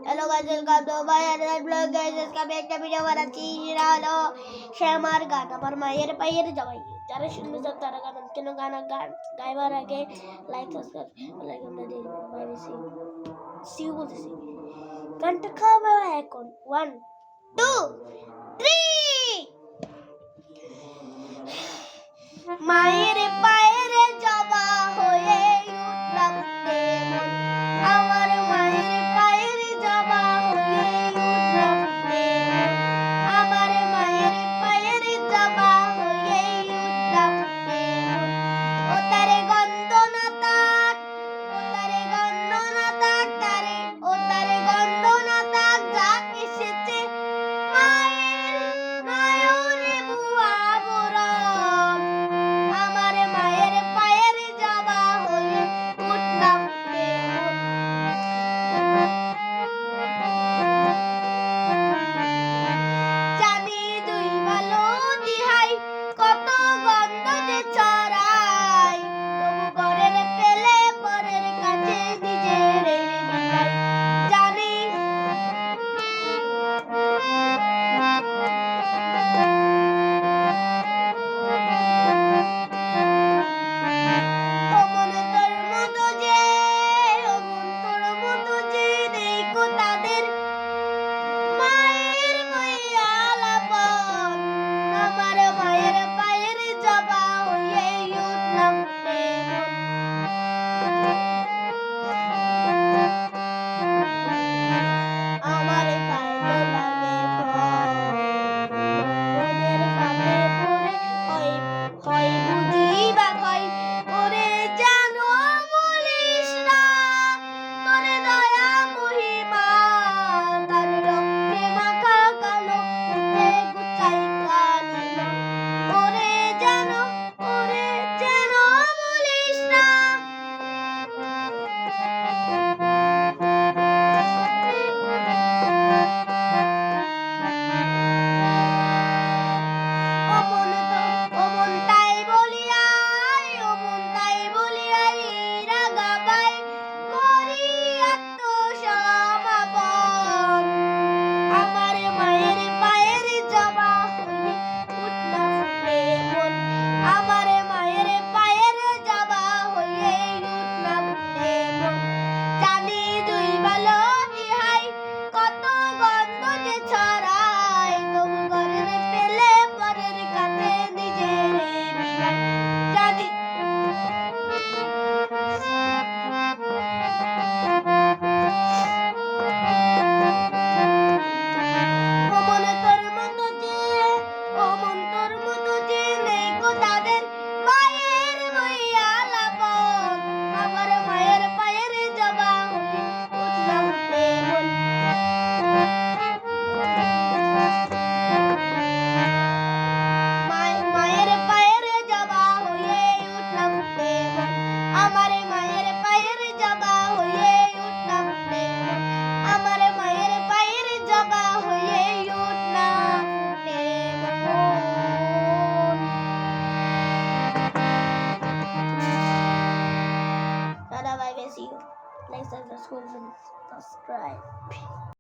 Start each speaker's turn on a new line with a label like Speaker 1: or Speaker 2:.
Speaker 1: hello guys welcome to my another blog guys इसका मैं एक वीडियो बनाচ্ছি সেটা হলো সে আমার গান আমার মায়ের পায়ের জামাই যারা শুনতে চান তারা গান কেন গান গাইবার আগে লাইক সাবস্ক্রাইব লাইক আমরা দিই বাইরে সি বলতেছি গানটা খাবে এখন 1 2 3 মায়ের পায়ের জামা হয়ে উঠলাম দেমন আমার মায়ের পায়ের জামা হয়ে উঠলাম দেমন আমার মায়ের পায়ের জামা হয়ে উঠলাম দেমন ও তারে গন্ধ না তাক ও তারে গন্ধ না তাক তারে ও তারে গন্ধ না তাক যা এসেছে মায়ের নয়নে বুয়া বরণ আমার মায়ের পায়ের জামা হয়ে উঠলাম দেমন জানি দুই ভালো দিহাই কত গন্ধ যে ছড়ায় তবু ঘরের পেলে পরের কাছে নিজের বিলাই জানি অমন তোর মতো যে নেই গো তাদের মায়ের বইয়া লাপন আমার মায়ের পায়ের জামা হয়ে উঠলাম দেমন আমার পায়ে তো লাগে রোদের ফাঁদে পড়ে হয় হয় বুঝি বা হয় ওরে জানো বলিস না তোরে দয়া মহিমা তার রক্তে মাখা কালো উঠে গুছাই কালিমা ওরে জানো বলিস না অমন তাই বলিয়াই রাগাবাই করি আত্মসমাপন আমার মায়ের পায়ের জামা হয়ে উঠলাম দেমন আমার মায়ের পায়ের জামা হয়ে উঠলাম দেমন জানি দুই ভালো দিহাই কত গন্ধ যে ছড়ায় তবু ঘরের পেলে পরের কাছে নিজের বিলাই জানি অমন তোর মতো যে নেই গো তাদের মায়ের বইয়া লাপন আমার মায়ের পায়ের জামা হয়ে উঠলাম দেমন মায়ের পায়ের জামা হয়ে উঠলাম দেমন আমার মায়ের পায়ের জামা হয়ে উঠলাম দেমন আমার মায়ের পায়ের জামা হয়ে উঠলাম দেমন টাটা bye bye see you like subscribe